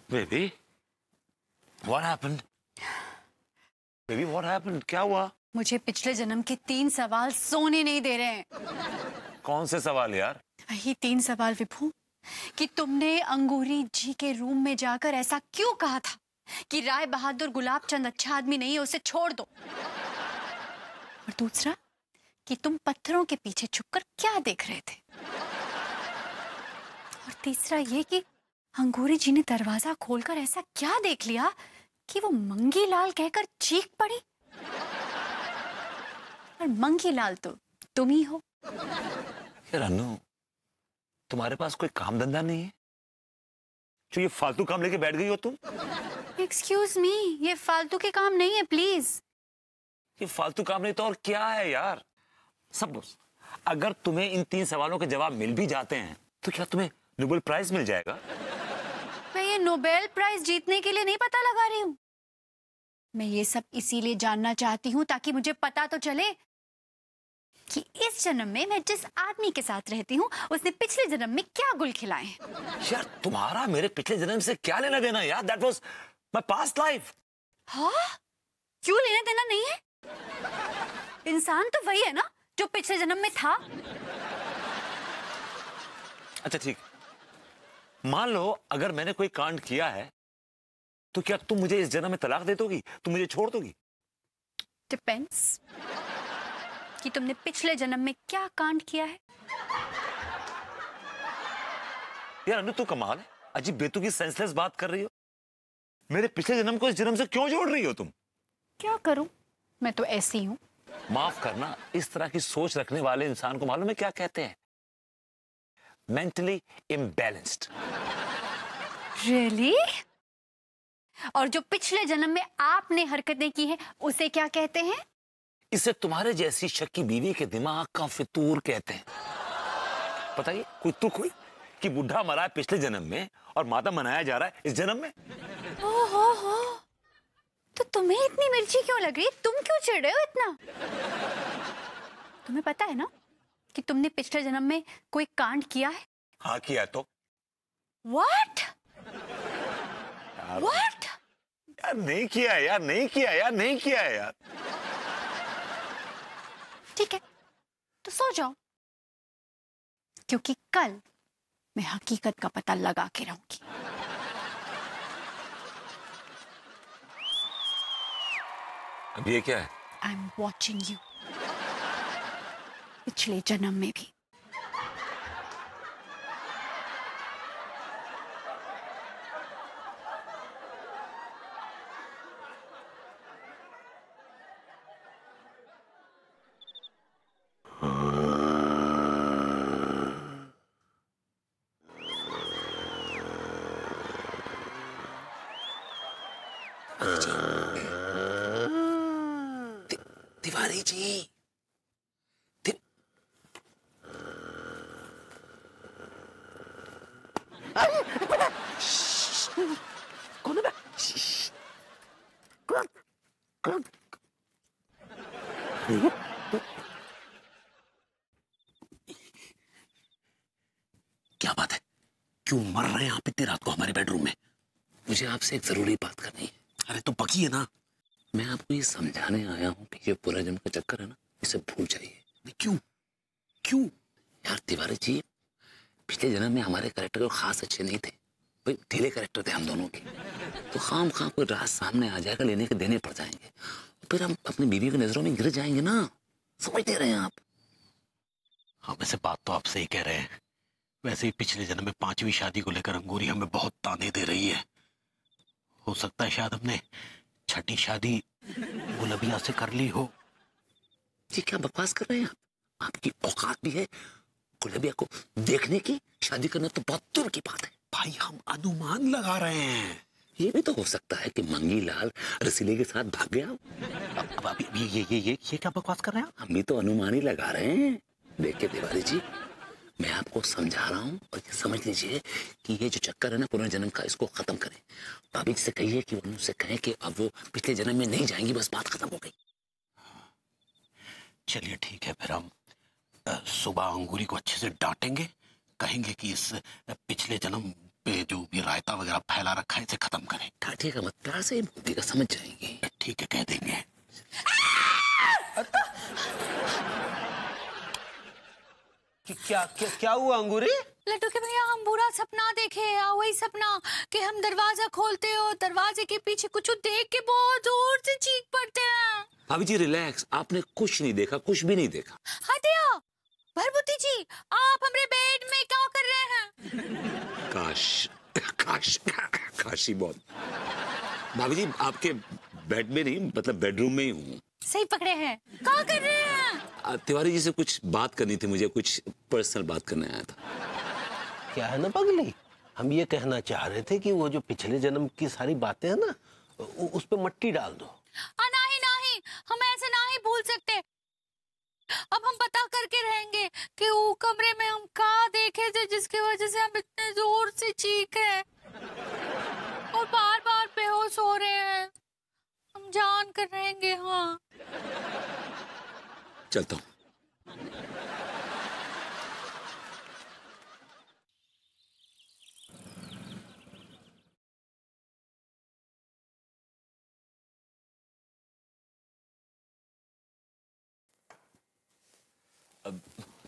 Baby, what happened? Baby, what happened? क्या हुआ? मुझे पिछले जन्म के 3 सवाल सोने नहीं दे रहे हैं। कौन से सवाल यार? वही 3 सवाल विभू, कि तुमने अंगूरी जी के रूम में जाकर ऐसा क्यों कहा था कि राय बहादुर गुलाब चंद अच्छा आदमी नहीं है, उसे छोड़ दो। और दूसरा, कि तुम पत्थरों के पीछे छुपकर क्या देख रहे थे। और तीसरा ये कि अंगूरी जी ने दरवाजा खोलकर ऐसा क्या देख लिया कि वो मंगी लाल कहकर चीख पड़ी। और मंगी लाल तो तुम ही हो। यार अनु, तुम्हारे पास कोई काम धंधा नहीं है जो ये फालतू काम लेके बैठ गई हो तुम? एक्सक्यूज मी, ये फालतू के काम नहीं है प्लीज। ये फालतू काम नहीं तो और क्या है यार? सपोज अगर तुम्हें इन 3 सवालों के जवाब मिल भी जाते हैं तो क्या तुम्हें नोबेल प्राइज मिल जाएगा? मैं ये नोबेल प्राइज जीतने के लिए नहीं पता लगा रही हूँ। मैं ये सब इसीलिए जानना चाहती हूँ ताकि मुझे पता तो चले कि इस जन्म में मैं जिस आदमी के साथ रहती हूँ उसने पिछले जन्म में क्या गुल खिलाए हैं। यार तुम्हारा मेरे पिछले जन्म से क्या लेना देना यार? That was my past life. हाँ? क्यों लेना देना नहीं है? इंसान तो वही है ना जो पिछले जन्म में था। अच्छा ठीक, मान लो अगर मैंने कोई कांड किया है तो क्या तुम मुझे इस जन्म में तलाक दे दोगी? तुम मुझे छोड़ दोगी? डिपेंड्स कि तुमने पिछले जन्म में क्या कांड किया है। यार अनु, तू कमाल है, अजीब बेतुकी सेंसलेस बात कर रही हो। मेरे पिछले जन्म को इस जन्म से क्यों जोड़ रही हो तुम? क्या करूं, मैं तो ऐसी हूं। माफ करना, इस तरह की सोच रखने वाले इंसान को मालूम है क्या कहते हैं? Mentally imbalanced. रियली? और जो पिछले जन्म में आपने हरकतें की हैं उसे क्या कहते हैं? इसे तुम्हारे जैसी शक्की बीवी के दिमाग का फितूर कहते हैं। बताइए, कोई तुक हुई कि बुढ़ा मरा है पिछले जन्म में और माता मनाया जा रहा है इस जन्म में? हो, तो तुम्हें इतनी मिर्ची क्यों लग रही? तुम क्यों चिढ़ रहे हो इतना? तुम्हें पता है ना कि तुमने पिछले जन्म में कोई कांड किया है? हाँ किया तो। What? यार, What? यार नहीं किया है यार, नहीं किया यार, नहीं किया है यार। ठीक है, तो सो जाओ, क्योंकि कल मैं हकीकत का पता लगा के रहूंगी। अब ये क्या है? I am watching you. पिछले जन्म में भी। तिवारी जी, कौन है? क्या बात है? क्यों मर रहे हैं आप इतनी रात को हमारे बेडरूम में? मुझे आपसे एक जरूरी बात करनी है। अरे तो पकी है ना। मैं आपको ये समझाने आया हूँ कि ये पूरा जन्म का चक्कर है ना, इसे भूल जाइए। क्यों? क्यों? यार तिवारी जी, पिछले जन्म में हमारे कैरेक्टर को खास अच्छे नहीं थे, भाई ढीले कैरेक्टर थे हम दोनों के। तो खाम खाम कोई रात सामने आ जाएगा, लेने के देने पड़ जाएंगे, फिर हम अपनी बीवी की नजरों में गिर जाएंगे ना। समझ नहीं रहे हैं आप? हाँ, वैसे बात तो आप सही कह रहे हैं। वैसे ही पिछले जन्म में 5वीं शादी को लेकर अंगूरी हमें बहुत ताने दे रही है। हो सकता है शायद हमने 6ठी शादी गुलबिया से कर ली हो। जी क्या बकवास कर रहे हैं आप? आपकी औकात भी है गुलबिया को देखने की? शादी करना तो बहुत दूर की बात है। भाई हम अनुमान लगा रहे हैं। ये भी तो हो सकता है कि मंगी लाल रसीले के साथ भाग गया। अब अभी ये क्या बकवास कर रहे हैं? हम भी तो अनुमान ही लगा रहे हैं। देखिए तिवारी जी, मैं आपको समझा रहा हूँ और ये समझ लीजिए कि ये जो चक्कर है ना पुनर्जन्म का, इसको खत्म करें। भाभी जी से कहिए कि उनसे कहें कि अब वो पिछले जन्म में नहीं जाएंगी, बस बात खत्म हो गई। चलिए ठीक है, फिर हम सुबह अंगूरी को अच्छे से डांटेंगे, कहेंगे कि इस पे जो भी रायता वगैरह फैला रखा है इसे खत्म करें। टाटिया का मत, प्यार से बोलिएगा, समझ जाएंगी। ठीक है, कह देंगे। क्या क्या क्या हुआ अंगूरी? लड्डू के भैया, हम बुरा सपना देखे। वही सपना कि हम दरवाजा खोलते हो, दरवाजे के पीछे कुछ देख के बहुत जोर से चीख पड़ते हैं। भाभी जी रिलैक्स, आपने कुछ नहीं देखा, कुछ भी नहीं देखा। हटिया भरभूति जी, आप हमारे बेड में क्या कर रहे हैं? काश काश काशी बहुत। भाभी जी आपके बेड में नहीं, मतलब बेडरूम में ही हूँ। सही पकड़े हैं। क्या कर रहे हैं? तिवारी जी से कुछ बात करनी थी मुझे, कुछ पर्सनल बात करने आया था। क्या है ना पगली, हम ये कहना चाह रहे थे कि वो जो पिछले जन्म की सारी बातें हैं ना, उस पे मट्टी डाल दो। नहीं नहीं, हम ऐसे नहीं भूल सकते। अब हम पता करके रहेंगे कि वो कमरे में हम क्या देखे थे जिसकी वजह से हम इतने जोर से चीखे और बार बार बेहोश हो रहे हैं। हम जान कर रहेंगे। हाँ चलता हूँ।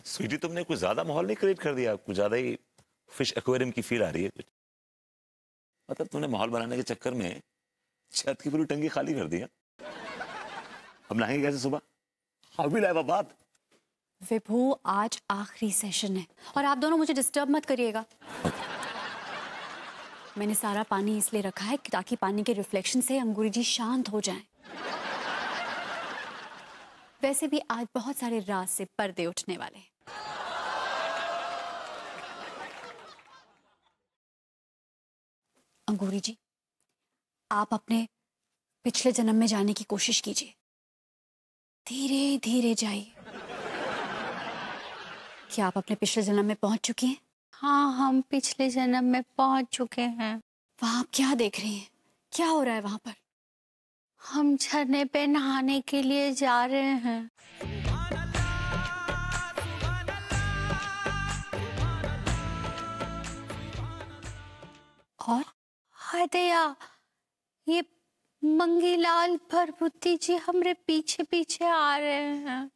स्वीटी, तुमने कुछ ज्यादा माहौल नहीं क्रिएट कर दिया? कुछ ज्यादा ही फिश एक्वेरियम की फील आ रही है कुछ। मतलब तुमने माहौल बनाने के चक्कर में छत की पूरी टंकी खाली कर दी है। अब नहाएंगे कैसे सुबह? How will I have a bath? Vibhu, आज आखिरी सेशन है और आप दोनों मुझे डिस्टर्ब मत करिएगा। मैंने सारा पानी इसलिए रखा है ताकि पानी के रिफ्लेक्शन से अंगूरी जी शांत हो जाएं। वैसे भी आज बहुत सारे राज से पर्दे उठने वाले हैं। अंगूरी जी, आप अपने पिछले जन्म में जाने की कोशिश कीजिए। धीरे धीरे जाइए। क्या आप अपने पिछले जन्म में पहुंच चुकी हैं? हाँ, हम पिछले जन्म में पहुंच चुके हैं। वहां आप क्या देख रही हैं? क्या हो रहा है वहां पर? हम झरने पे नहाने के लिए जा रहे हैं। और हदया, ये मंगीलाल भरभूति जी हमरे पीछे पीछे आ रहे हैं।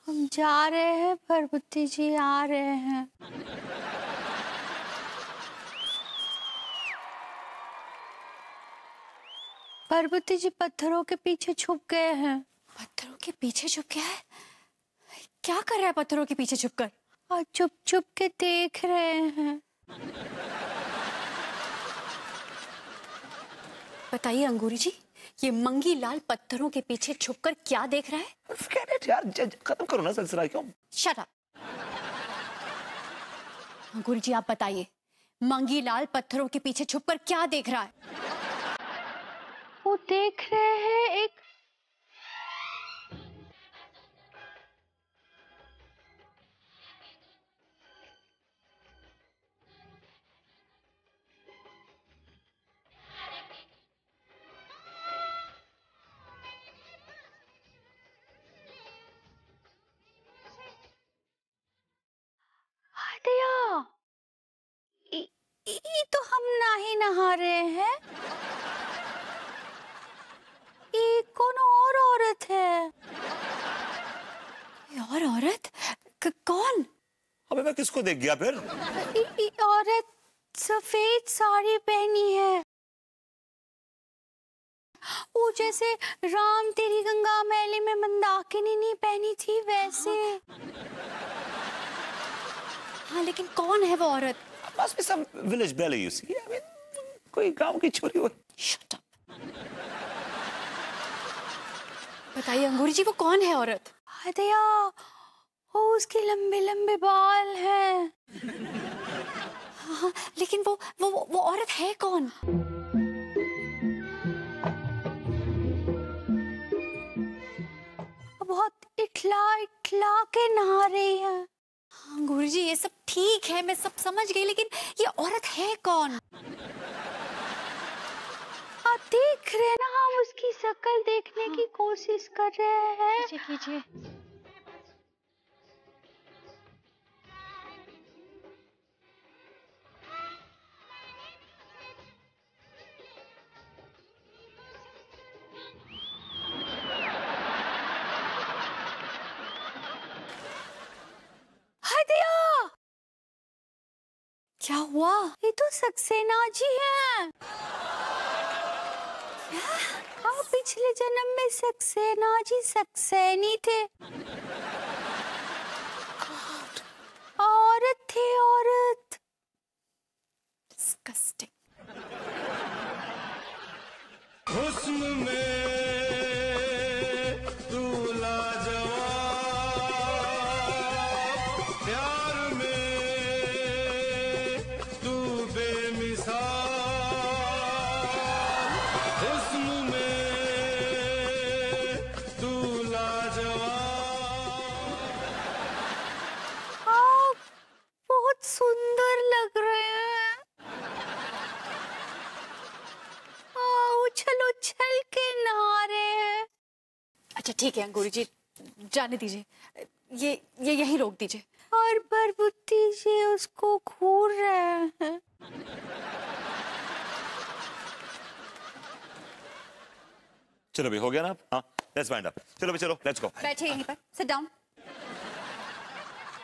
हम जा रहे हैं, भरभूति जी आ रहे हैं। भरभूति जी पत्थरों के पीछे छुप गए हैं। पत्थरों के पीछे छुप गया है? क्या कर रहा है पत्थरों के पीछे छुपकर? और चुप चुप के देख रहे हैं। बताइए अंगूरी जी, ये मंगी लाल पत्थरों के पीछे छुपकर क्या देख रहा है? यार खत्म करो ना सिलसिला, क्यों? Shut up. अंगूरी जी आप बताइए, मंगी लाल पत्थरों के पीछे छुपकर क्या देख रहा है? वो देख रहे हैं एक हटिया। तो हम नहीं नहा रहे हैं। ये कौन और औरत है? और औरत? कौन? अबे मैं किसको देख गया फिर? औरत सफेद साड़ी पहनी है। वो जैसे राम तेरी गंगा मैली में मंदाकिनी नहीं पहनी थी वैसे। हाँ लेकिन कौन है वो औरत? Must be some village belle, you see. I mean, कोई गांव की छोरी हो। Shut up. बताइए अंगूरी जी, वो कौन है औरत? हदया, वो उसके लंबे लंबे बाल हैं। हाँ, लेकिन वो औरत है कौन? बहुत इठला इठला के नहा रही है। हाँ गुरु जी, ये सब ठीक है, मैं सब समझ गई, लेकिन ये औरत है कौन? आप देख रहे हैं ना, हम उसकी शक्ल देखने की कोशिश कर रहे हैं। कीजिए। हुआ? ये तो सक्सेना जी हैं। हाँ, पिछले जन्म में सक्सेना जी सक्सेनी थे। औरत थे, औरत। डिस्गस्टिंग। हुस्न में तू लाजवाब, प्यार में तू बेमिसाल, हुस्न में तू लाजवाब। आप बहुत सुंदर लग रहे हैं। उछल उछल के नहा रहे हैं। अच्छा ठीक है अंगूरी जी, जाने दीजिए, ये यहीं रोक दीजिए। और बरबुत्ती जी उसको घूर रहे हैं। चलो भी हो गया ना? हाँ, लेट्स वाइंड अप। चलो भी चलो, लेट्स गो। बैठे यहीं पर, सिट डाउन।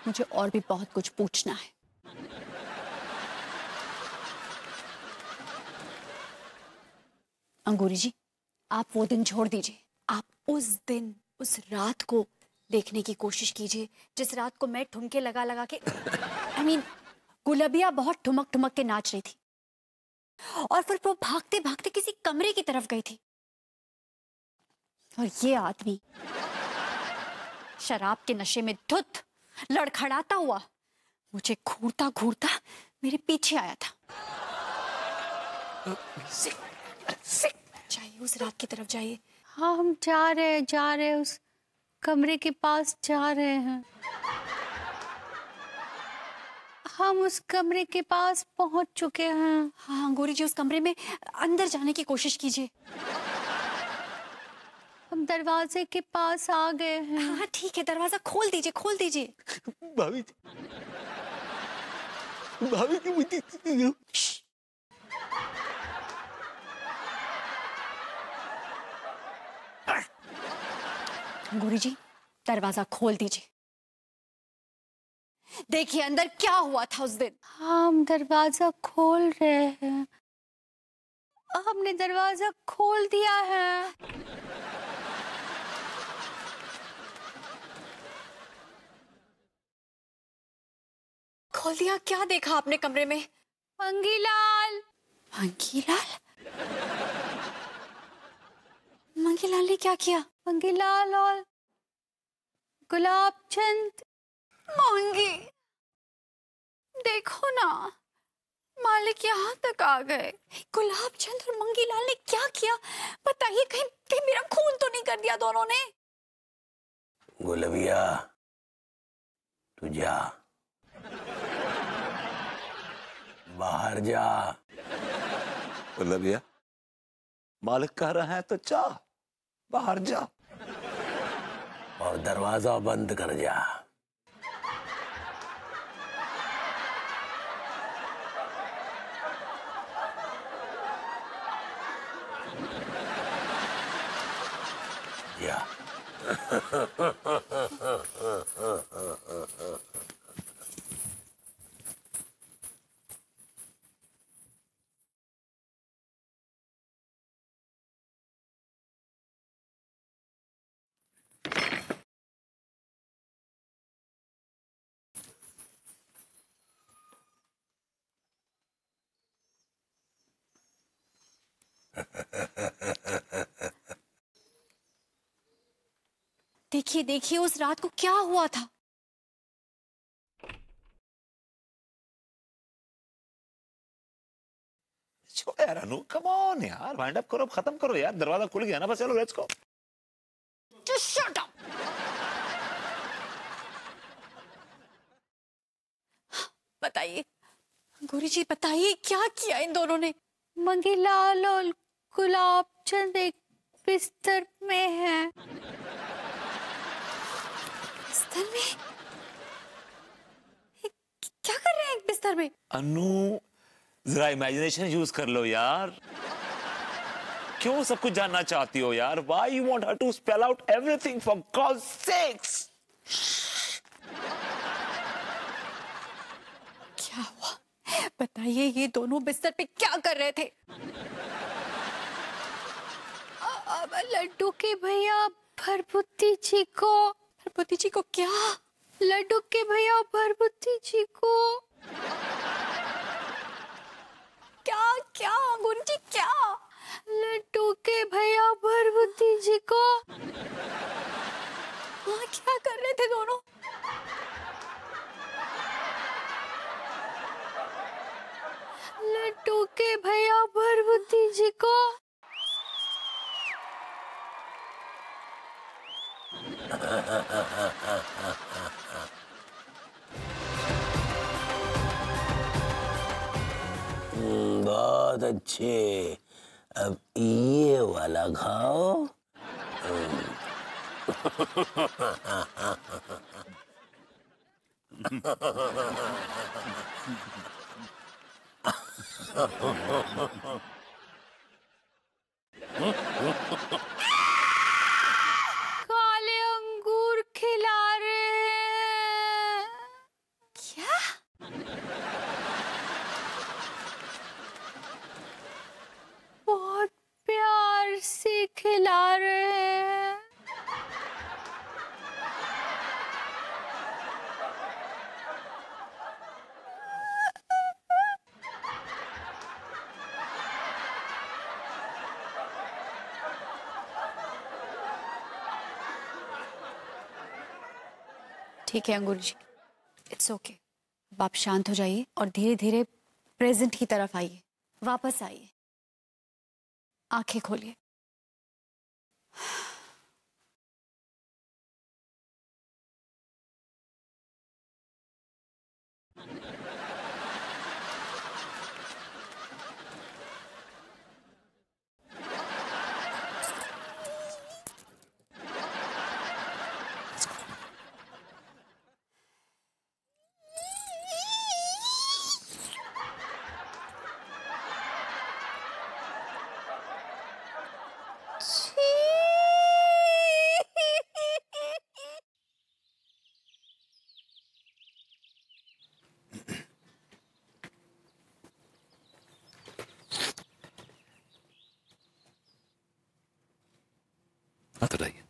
मुझे और भी बहुत कुछ पूछना है। अंगूरी जी, आप वो दिन छोड़ दीजिए। आप उस दिन, उस रात को देखने की कोशिश कीजिए जिस रात को मैं ठुमके लगा लगा के गुलबिया बहुत ठुमक ठुमक के नाच रही थी और फिर वो भागते भागते किसी कमरे की तरफ गई थी और ये आदमी शराब के नशे में धुत लड़खड़ाता हुआ मुझे घूरता घूरता मेरे पीछे आया था। जाइए, उस रात की तरफ जाइए। हाँ, हम जा रहे हैं, उस कमरे के पास जा रहे हैं। हम उस कमरे के पास पहुंच चुके हैं। हाँ अंगूरी जी, उस कमरे में अंदर जाने की कोशिश कीजिए। हम दरवाजे के पास आ गए हैं। हाँ ठीक है, दरवाजा खोल दीजिए, खोल दीजिए। भाभी की मुझे अंगूरी जी, दरवाजा खोल दीजिए। देखिए अंदर क्या हुआ था उस दिन। हम दरवाजा खोल रहे हैं। हमने दरवाजा खोल दिया है। खोल दिया? क्या देखा आपने कमरे में? मंगीलाल। मंगीलाल? मंगीलाल ने क्या किया? मंगीलाल और गुलाब चंद। मंगी, देखो ना, मालिक यहाँ तक आ गए। गुलाब चंद और मंगीलाल ने क्या किया? बताइए, कहीं कहीं मेरा खून तो नहीं कर दिया दोनों ने? गुलबिया, तू जा, बाहर जा। गुलबिया, मालिक कह रहा है तो जा, बाहर जा और दरवाजा बंद कर जा। जा। देखिए देखिए, उस रात को क्या हुआ था। छोड़ो यार अनु, कम ऑन यार, वाइंड अप करो, खत्म करो यार, दरवाजा खुल गया ना, बस चलो let's go. Just shut up. बताइए गौरी जी, बताइए क्या किया इन दोनों ने? मंगीलाल और गुलाब चंद एक बिस्तर में हैं। बिस्तर में? क्या कर रहे हैं एक बिस्तर में? अनु, जरा इमेजिनेशन यूज कर लो यार। क्यों सब कुछ जानना चाहती हो यार? Why you want her to spell out everything for God's sakes? क्या हुआ? बताइए ये दोनों बिस्तर पे क्या कर रहे थे? अब लड्डू के भैया भरभुति जी को क्या? लड्डू के भैया भरभुति जी को क्या क्या अंगूरी जी क्या? लड्डू के भैया भरभुति जी को हाँ क्या कर रहे थे दोनों? लड्डू के भैया भरभुति जी को बहुत अच्छे। अब ये वाला खाओ। काले अंगूर खिला रहे हैं क्या? बहुत प्यार से खिला रहे हैं। ठीक है अंगूरी जी, इट्स ओके। अब आप शांत हो जाइए और धीरे धीरे प्रेजेंट की तरफ आइए, वापस आइए, आंखें खोलिए। हाथ हटाइए।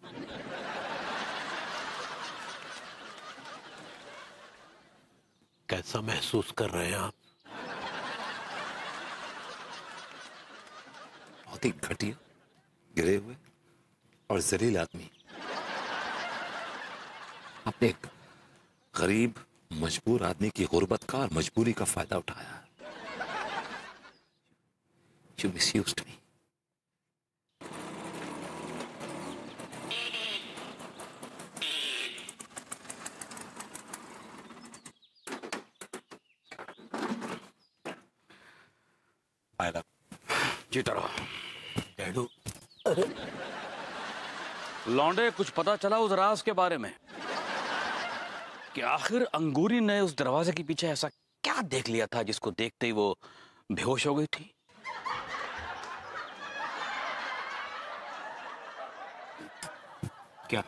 कैसा महसूस कर रहे हैं आप? बहुत ही घटिया, गिरे हुए और जलील आदमी। आपने एक गरीब मजबूर आदमी की गुर्बत का और मजबूरी का फायदा उठाया। You misused me. जीता रहो डैडू। लौंडे, कुछ पता चला उस राज के बारे में कि आखिर अंगूरी ने उस दरवाजे के पीछे ऐसा क्या देख लिया था जिसको देखते ही वो बेहोश हो गई थी? क्या?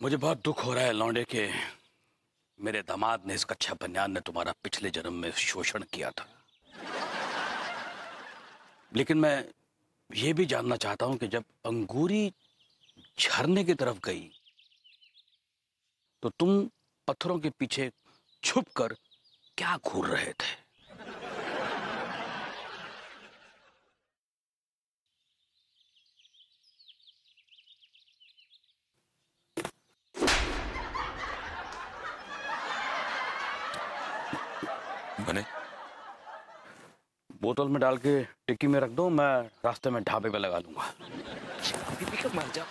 मुझे बहुत दुख हो रहा है लौंडे के मेरे दामाद ने, इस कच्चा बनियान ने तुम्हारा पिछले जन्म में शोषण किया था। लेकिन मैं ये भी जानना चाहता हूं कि जब अंगूरी झरने की तरफ गई तो तुम पत्थरों के पीछे छुपकर क्या घूर रहे थे? बने बोतल में डाल के टिक्की में रख दो, मैं रास्ते में ढाबे पे लगा लूंगा। अभी भी कब मान जाओ।